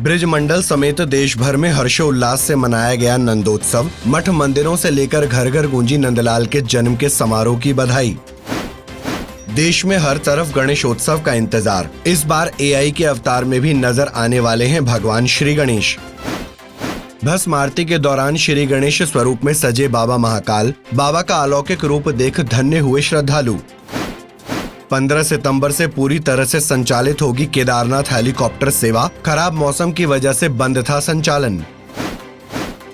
ब्रिजमंडल समेत देश भर में हर्षोल्लास से मनाया गया नंदोत्सव। मठ मंदिरों से लेकर घर घर गूंजी नंदलाल के जन्म के समारोह की बधाई। देश में हर तरफ गणेशोत्सव का इंतजार। इस बार एआई के अवतार में भी नजर आने वाले हैं भगवान श्री गणेश। भस्म आरती के दौरान श्री गणेश स्वरूप में सजे बाबा महाकाल। बाबा का अलौकिक रूप देख धन्य हुए श्रद्धालु। 15 सितंबर से पूरी तरह से संचालित होगी केदारनाथ हेलीकॉप्टर सेवा। खराब मौसम की वजह से बंद था संचालन।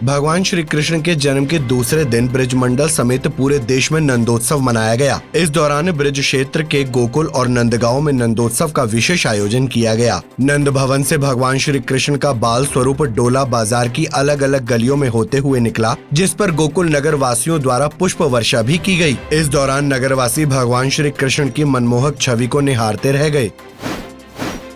भगवान श्री कृष्ण के जन्म के दूसरे दिन ब्रिजमंडल समेत पूरे देश में नंदोत्सव मनाया गया। इस दौरान ब्रिज क्षेत्र के गोकुल और नंदगांव में नंदोत्सव का विशेष आयोजन किया गया। नंद भवन से भगवान श्री कृष्ण का बाल स्वरूप डोला बाजार की अलग अलग गलियों में होते हुए निकला, जिस पर गोकुल नगर वासियों द्वारा पुष्प वर्षा भी की गई। इस दौरान नगरवासी भगवान श्री कृष्ण की मनमोहक छवि को निहारते रह गए।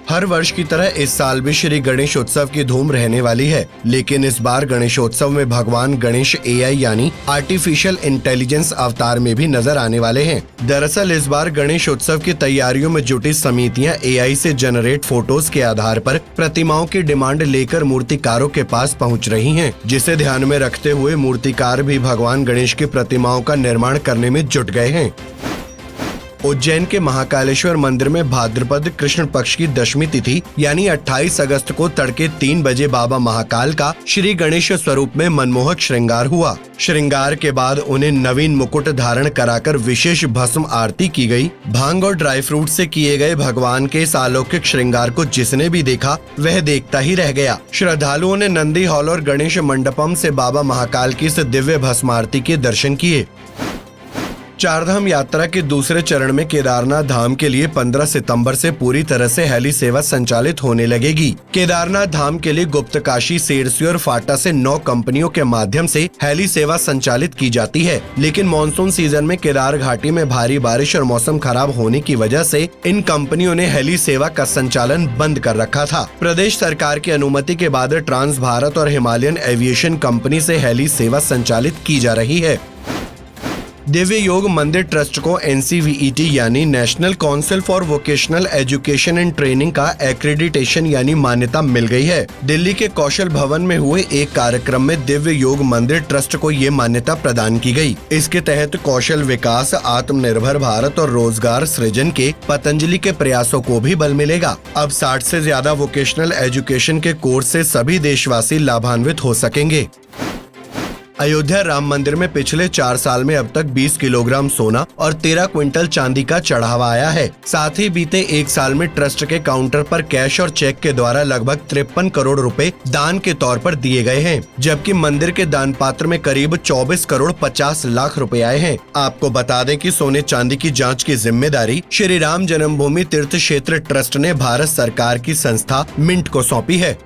हर वर्ष की तरह इस साल भी श्री गणेशोत्सव की धूम रहने वाली है, लेकिन इस बार गणेशोत्सव में भगवान गणेश एआई यानी आर्टिफिशियल इंटेलिजेंस अवतार में भी नजर आने वाले हैं। दरअसल इस बार गणेशोत्सव की तैयारियों में जुटी समितियां एआई से जनरेट फोटोज के आधार पर प्रतिमाओं की डिमांड लेकर मूर्तिकारों के पास पहुँच रही है, जिसे ध्यान में रखते हुए मूर्तिकार भी भगवान गणेश की प्रतिमाओं का निर्माण करने में जुट गए हैं। उज्जैन के महाकालेश्वर मंदिर में भाद्रपद कृष्ण पक्ष की दशमी तिथि यानी 28 अगस्त को तड़के 3 बजे बाबा महाकाल का श्री गणेश स्वरूप में मनमोहक श्रृंगार हुआ। श्रृंगार के बाद उन्हें नवीन मुकुट धारण कराकर विशेष भस्म आरती की गई। भांग और ड्राई फ्रूट से किए गए भगवान के इस अलौकिक श्रृंगार को जिसने भी देखा वह देखता ही रह गया। श्रद्धालुओं ने नंदी हॉल और गणेश मंडपम से बाबा महाकाल की इस दिव्य भस्म आरती के दर्शन किए। चारधाम यात्रा के दूसरे चरण में केदारनाथ धाम के लिए 15 सितंबर से पूरी तरह से हेली सेवा संचालित होने लगेगी। केदारनाथ धाम के लिए गुप्तकाशी, सेरसी और फाटा से 9 कंपनियों के माध्यम से हेली सेवा संचालित की जाती है, लेकिन मानसून सीजन में केदार घाटी में भारी बारिश और मौसम खराब होने की वजह से इन कंपनियों ने हेली सेवा का संचालन बंद कर रखा था। प्रदेश सरकार की अनुमति के बाद ट्रांस भारत और हिमालयन एविएशन कंपनी से हेली सेवा संचालित की जा रही है। दिव्य योग मंदिर ट्रस्ट को NCVET यानी national council for vocational education and training का एक्रेडिटेशन यानी मान्यता मिल गई है। दिल्ली के कौशल भवन में हुए एक कार्यक्रम में दिव्य योग मंदिर ट्रस्ट को ये मान्यता प्रदान की गई। इसके तहत कौशल विकास, आत्मनिर्भर भारत और रोजगार सृजन के पतंजलि के प्रयासों को भी बल मिलेगा। अब 60 से ज्यादा वोकेशनल एजुकेशन के कोर्स से सभी देशवासी लाभान्वित हो सकेंगे। अयोध्या राम मंदिर में पिछले 4 साल में अब तक 20 किलोग्राम सोना और 13 क्विंटल चांदी का चढ़ावा आया है। साथ ही बीते 1 साल में ट्रस्ट के काउंटर पर कैश और चेक के द्वारा लगभग 53 करोड़ रुपए दान के तौर पर दिए गए हैं, जबकि मंदिर के दान पात्र में करीब 24 करोड़ 50 लाख रुपए आए हैं। आपको बता दें कि सोने चांदी की जाँच की जिम्मेदारी श्री राम जन्मभूमि तीर्थ क्षेत्र ट्रस्ट ने भारत सरकार की संस्था मिंट को सौंपी है।